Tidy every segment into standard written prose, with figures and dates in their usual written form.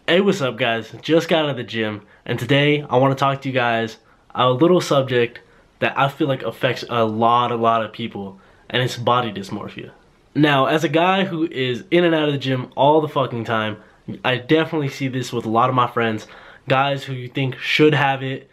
Hey, what's up guys? Just got out of the gym and today I want to talk to you guys a little subject that I feel like affects a lot of people, and it's body dysmorphia. Now, as a guy who is in and out of the gym all the fucking time, I definitely see this with a lot of my friends, guys who you think should have it,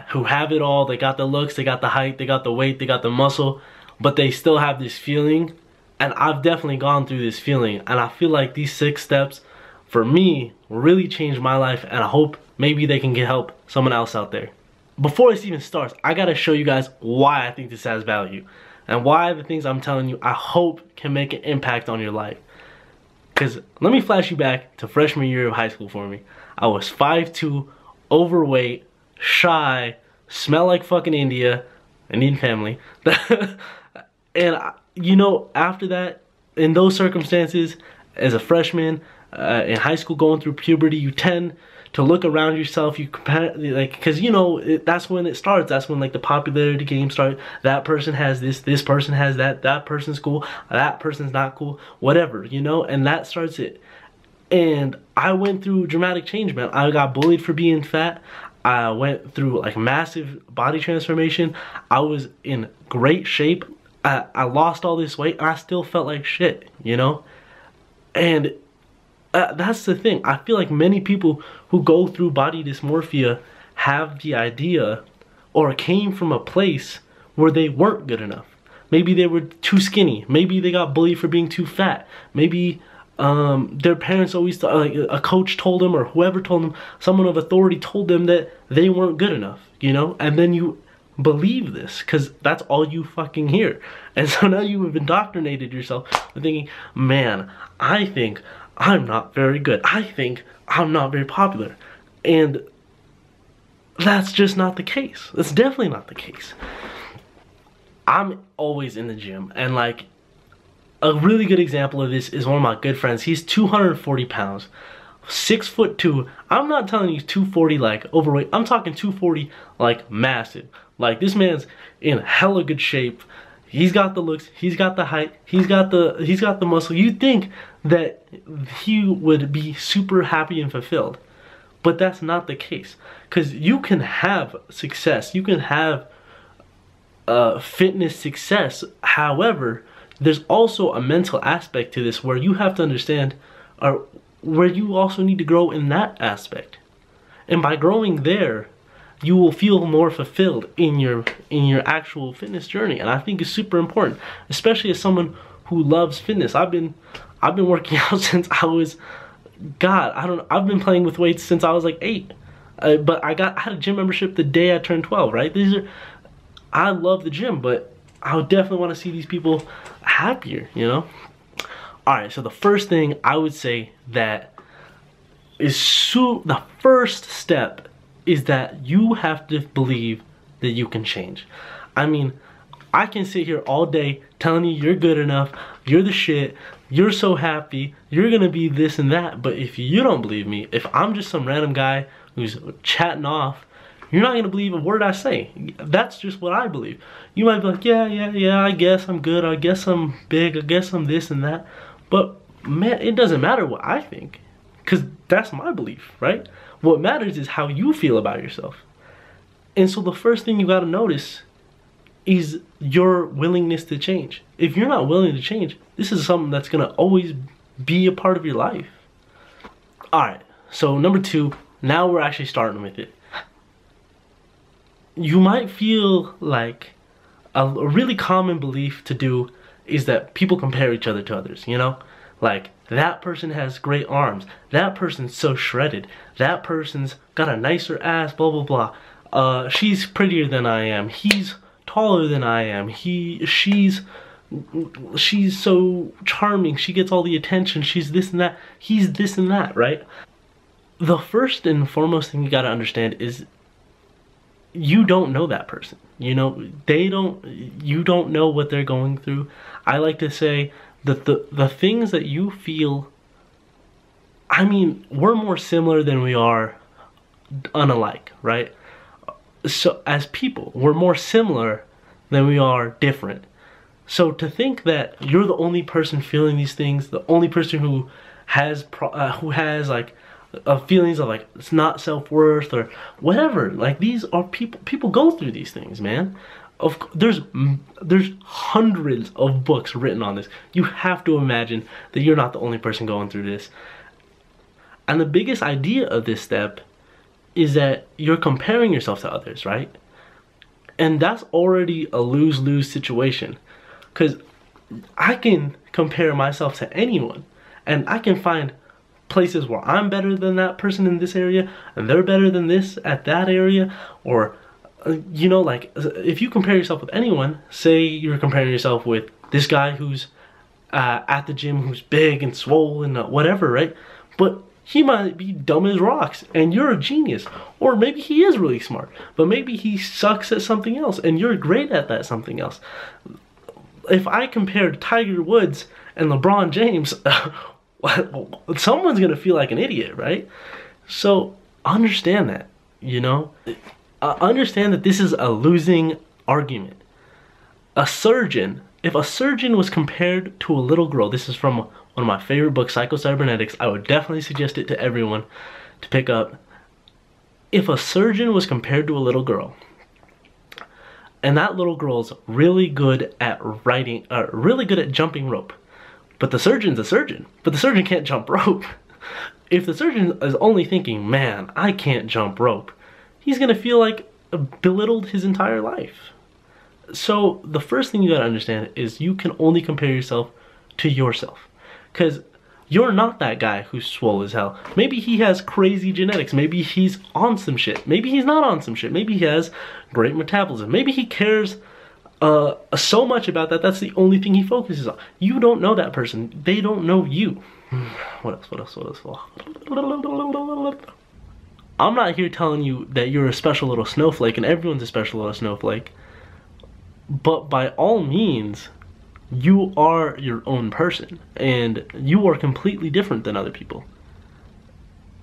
who have it all. They got the looks, they got the height, they got the weight, they got the muscle, but they still have this feeling. And I've definitely gone through this feeling, and I feel like these 6 steps for me really changed my life, and I hope maybe they can help someone else out there. Before this even starts, I gotta show you guys why I think this has value and why the things I'm telling you I hope can make an impact on your life. Because let me flash you back to freshman year of high school for me. I was 5'2", overweight, shy, smell like fucking India, Indian family. And you know, after that, in those circumstances, as a freshman in high school going through puberty, you tend to look around yourself, you compare, like, because you know, that's when it starts. That's when like the popularity games start. That person has this person has that person's cool, that person's not cool, whatever, you know, and that starts it. And I went through dramatic change, man. I got bullied for being fat. I went through like massive body transformation. I was in great shape. I lost all this weight and I still felt like shit, you know? And that's the thing. I feel like many people who go through body dysmorphia have the idea or came from a place where they weren't good enough. Maybe they were too skinny. Maybe they got bullied for being too fat. Maybe their parents always thought, like a coach told them, or whoever told them, someone of authority told them that they weren't good enough, you know? And then you believe this because that's all you fucking hear. And so now you have indoctrinated yourself with thinking, man, I think I'm not very good. I think I'm not very popular. And that's just not the case. That's definitely not the case. I'm always in the gym, and like a really good example of this is one of my good friends. He's 240 pounds, 6'2". I'm not telling you 240 like overweight. I'm talking 240 like massive. Like this man's in hella good shape. He's got the looks, he's got the height, he's got the muscle. You'd think that he would be super happy and fulfilled. But that's not the case. Because you can have success, you can have fitness success. However, there's also a mental aspect to this where you have to understand, or where you also need to grow in that aspect. And by growing there, you will feel more fulfilled in your actual fitness journey, and I think it's super important, especially as someone who loves fitness. I've been working out since I was, I've been playing with weights since I was like 8. But I had a gym membership the day I turned 12, right? I love the gym, but I would definitely want to see these people happier, you know? Alright, so the first thing I would say that is the first step is that you have to believe that you can change. I mean, I can sit here all day telling you you're good enough, you're the shit, you're so happy, you're gonna be this and that, but if you don't believe me, if I'm just some random guy who's chatting off, you're not gonna believe a word I say. That's just what I believe. You might be like, yeah, I guess I'm good, I guess I'm big, I guess I'm this and that, but man, it doesn't matter what I think, because that's my belief, right? What matters is how you feel about yourself. And so the first thing you gotta notice is your willingness to change. If you're not willing to change, this is something that's gonna always be a part of your life. Alright, so number 2, now we're actually starting with it. You might feel like a really common belief to do is that people compare each other to others, you know? Like, that person has great arms, that person's so shredded, that person's got a nicer ass, blah blah blah. She's prettier than I am, he's taller than I am, she's so charming, she gets all the attention, she's this and that, he's this and that, right? The first and foremost thing you gotta understand is you don't know that person. You know, you don't know what they're going through. I like to say that the things that you feel, I mean, we're more similar than we are unalike, right? So as people, we're more similar than we are different. So to think that you're the only person feeling these things, the only person who has like feelings of like it's not self-worth or whatever. Like these are people go through these things, man. There's hundreds of books written on this. You have to imagine that you're not the only person going through this. And the biggest idea of this step is that you're comparing yourself to others, right? And that's already a lose-lose situation, because I can compare myself to anyone and I can find places where I'm better than that person in this area and they're better than this at that area. Or you know, like if you compare yourself with anyone, say you're comparing yourself with this guy who's at the gym, who's big and swollen, whatever, right? But he might be dumb as rocks and you're a genius. Or maybe he is really smart, but maybe he sucks at something else and you're great at that something else. If I compared Tiger Woods and LeBron James, someone's gonna feel like an idiot, right? So understand that, you know? Understand that this is a losing argument. If a surgeon was compared to a little girl, this is from one of my favorite books, Psycho-Cybernetics. I would definitely suggest it to everyone to pick up. If a surgeon was compared to a little girl, and that little girl's really good at really good at jumping rope, but the surgeon's a surgeon, but the surgeon can't jump rope. If the surgeon is only thinking, man, I can't jump rope, he's gonna feel like belittled his entire life. So the first thing you gotta understand is you can only compare yourself to yourself, because you're not that guy who's swole as hell. Maybe he has crazy genetics. Maybe he's on some shit. Maybe he's not on some shit. Maybe he has great metabolism. Maybe he cares so much about that, that's the only thing he focuses on. You don't know that person. They don't know you. What else? I'm not here telling you that you're a special little snowflake and everyone's a special little snowflake. But by all means, you are your own person and you are completely different than other people.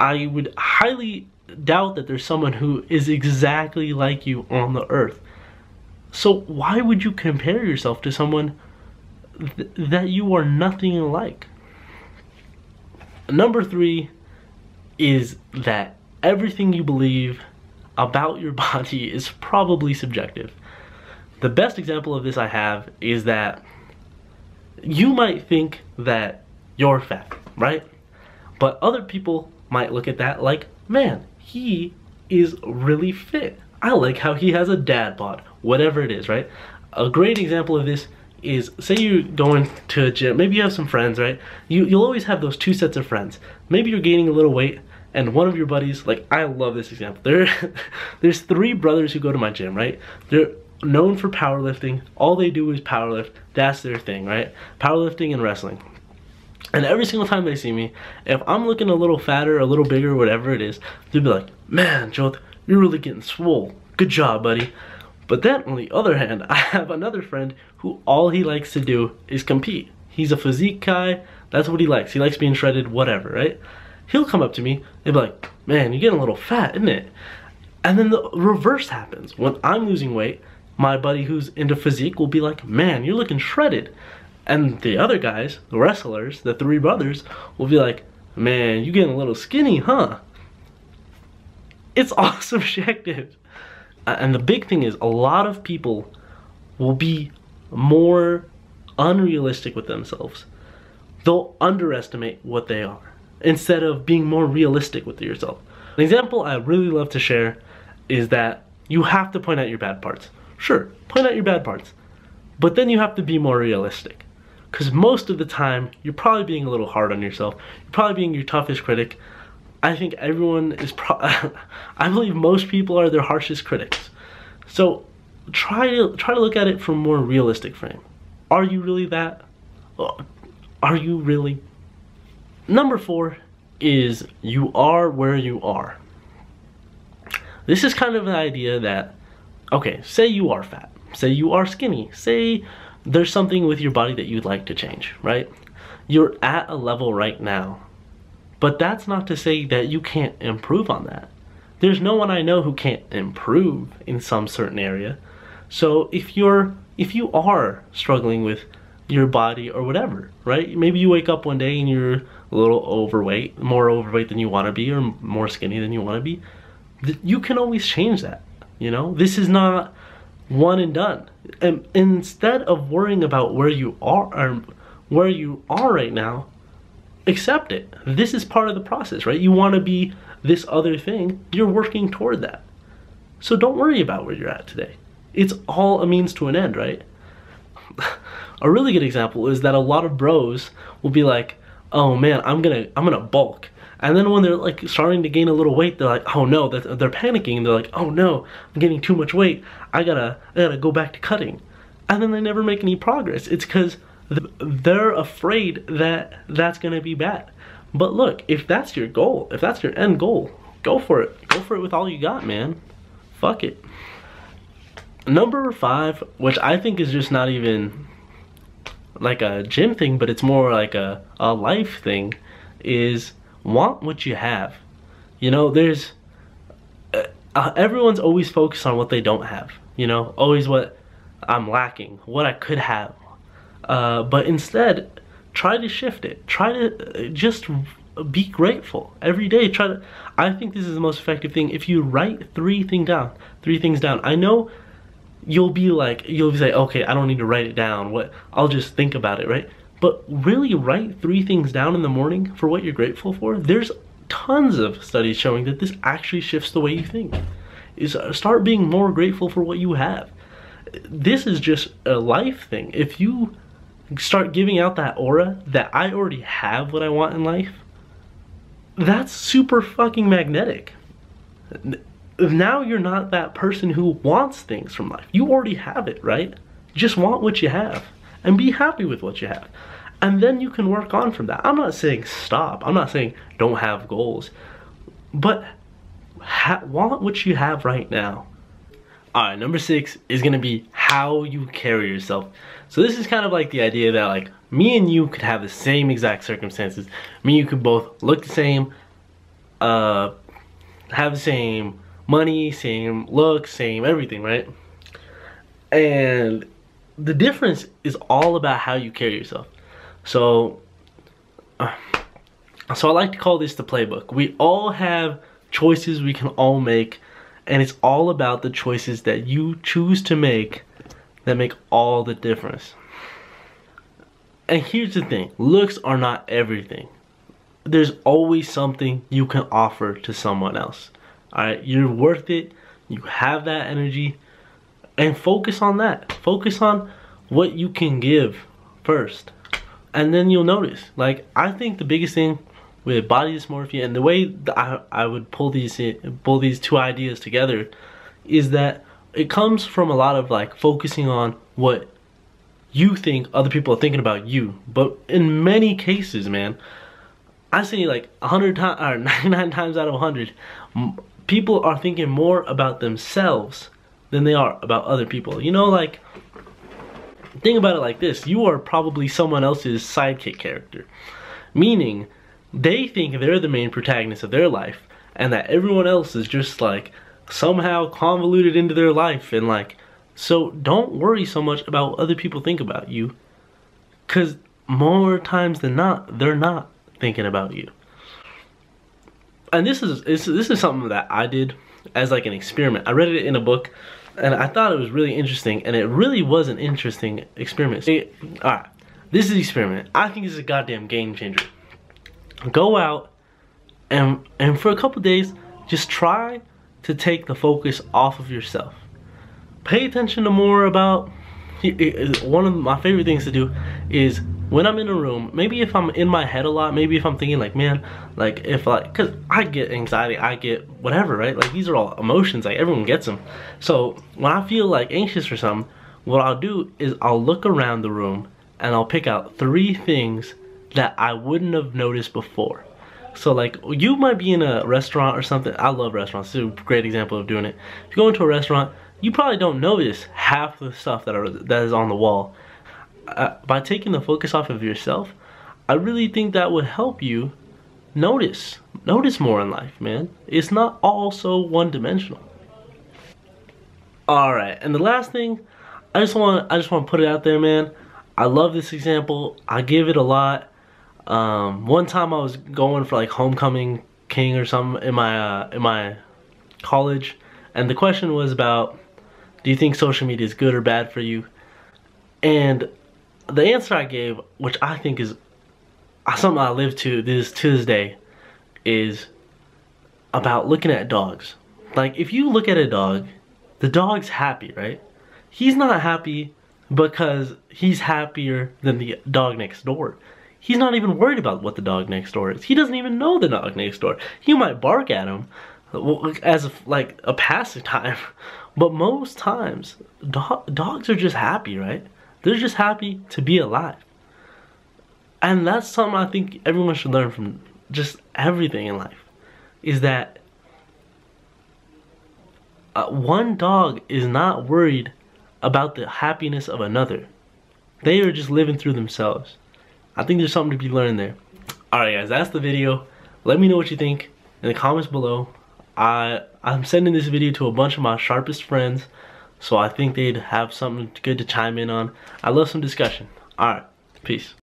I would highly doubt that there's someone who is exactly like you on the earth. So why would you compare yourself to someone that you are nothing like? Number 3 is that everything you believe about your body is probably subjective. The best example of this I have is that you might think that you're fat, right? But other people might look at that like, man, he is really fit. I like how he has a dad bod, whatever it is, right? A great example of this is, say you're going to a gym, maybe you have some friends, right? You'll always have those two sets of friends. Maybe you're gaining a little weight and one of your buddies, like, I love this example. There's 3 brothers who go to my gym, right? They're known for powerlifting. All they do is powerlift. That's their thing, right? Powerlifting and wrestling. And every single time they see me, if I'm looking a little fatter, a little bigger, whatever it is, they'll be like, man, Joel, you're really getting swole. Good job, buddy. But then, on the other hand, I have another friend who all he likes to do is compete. He's a physique guy. That's what he likes. He likes being shredded, whatever, right? He'll come up to me and be like, man, you're getting a little fat, isn't it? And then the reverse happens. When I'm losing weight, my buddy who's into physique will be like, man, you're looking shredded. And the other guys, the wrestlers, the 3 brothers, will be like, man, you getting a little skinny, huh? It's all subjective. And the big thing is, a lot of people will be more unrealistic with themselves. They'll underestimate what they are instead of being more realistic with yourself. An example I really love to share is that you have to point out your bad parts. Sure, point out your bad parts, but then you have to be more realistic. Because most of the time, you're probably being a little hard on yourself. You're probably being your toughest critic. I think everyone is I believe most people are their harshest critics. So try to look at it from a more realistic frame. Are you really that? Are you really? Number 4 is you are where you are. This is kind of an idea that, okay, say you are fat, say you are skinny, say there's something with your body that you'd like to change, right? You're at a level right now, but that's not to say that you can't improve on that. There's no one I know who can't improve in some certain area. So if you are struggling with your body or whatever, right? Maybe you wake up one day and you're a little overweight, more overweight than you want to be, or more skinny than you want to be, you can always change that. You know, this is not one and done. And instead of worrying about where you are or where you are right now, accept it. This is part of the process, right? You want to be this other thing, you're working toward that. So don't worry about where you're at today. It's all a means to an end, right? A really good example is that a lot of bros will be like, oh man, I'm gonna bulk. And then when they're like starting to gain a little weight, they're like, oh no, they're panicking. They're like, oh no, I'm getting too much weight. I gotta go back to cutting. And then they never make any progress. It's because they're afraid that that's gonna be bad. But look, if that's your goal, if that's your end goal, go for it. Go for it with all you got, man. Fuck it. Number 5, which I think is just not even like a gym thing, but it's more like a life thing, is want what you have. You know, there's everyone's always focused on what they don't have, you know, always what I'm lacking, what I could have, but instead try to shift it. Try to just be grateful every day. I think this is the most effective thing. If you write 3 things down, I know you'll say, okay, I don't need to write it down, I'll just think about it, right? But really write 3 things down in the morning for what you're grateful for. There's tons of studies showing that this actually shifts the way you think. Start being more grateful for what you have. This is just a life thing. If you start giving out that aura that I already have what I want in life, that's super fucking magnetic. Now you're not that person who wants things from life. You already have it, right? Just want what you have and be happy with what you have. And then you can work on from that. I'm not saying stop. I'm not saying don't have goals. But want what you have right now. Alright, number 6 is going to be how you carry yourself. So this is kind of like the idea that like me and you could have the same exact circumstances. Me and you could both look the same, have the same money, same look, same everything, right? And the difference is all about how you carry yourself. So I like to call this the playbook. We all have choices we can all make, and it's all about the choices that you choose to make that make all the difference. And here's the thing, looks are not everything. There's always something you can offer to someone else. Alright, you're worth it, you have that energy, and focus on that. Focus on what you can give first. And then you'll notice. Like, I think the biggest thing with body dysmorphia, and the way that I would pull these 2 ideas together, is that it comes from a lot of like focusing on what you think other people are thinking about you. But in many cases, man, I say like 100 times or 99 times out of 100, people are thinking more about themselves than they are about other people. You know, like, think about it like this. You are probably someone else's sidekick character. Meaning, they think they're the main protagonist of their life, and that everyone else is just like somehow convoluted into their life. And like, so don't worry so much about what other people think about you, because more times than not, they're not thinking about you. And this is something that I did as like an experiment. I read it in a book, and I thought it was really interesting, and it really was an interesting experiment. Alright, this is the experiment. I think this is a goddamn game changer. Go out and for a couple days, just try to take the focus off of yourself. Pay attention to more about, one of my favorite things to do is when I'm in a room, maybe if I'm in my head a lot, maybe if I'm thinking like, man, like if like, cause I get anxiety, I get whatever, right? Like these are all emotions, like everyone gets them. So when I feel like anxious or something, what I'll do is I'll look around the room and I'll pick out 3 things that I wouldn't have noticed before. So like, you might be in a restaurant or something. I love restaurants. This is a great example of doing it. If you go into a restaurant, you probably don't notice half the stuff that is on the wall. By taking the focus off of yourself, I really think that would help you notice more in life, man. It's not all so one-dimensional. All right, and the last thing, I just want to put it out there, man. I love this example. I give it a lot. One time I was going for like homecoming king or something in my college, and the question was about, do you think social media is good or bad for you? And the answer I gave, which I think is something I live to this day, is about looking at dogs. Like, if you look at a dog, the dog's happy, right? He's not happy because he's happier than the dog next door. He's not even worried about what the dog next door is. He doesn't even know the dog next door. He might bark at him as like a pastime, but most times dogs are just happy, right? They're just happy to be alive. And that's something I think everyone should learn from just everything in life, is that one dog is not worried about the happiness of another. They are just living through themselves. I think there's something to be learned there. Alright guys, that's the video. Let me know what you think in the comments below. I'm sending this video to a bunch of my sharpest friends, so I think they'd have something good to chime in on. I love some discussion. Alright, peace.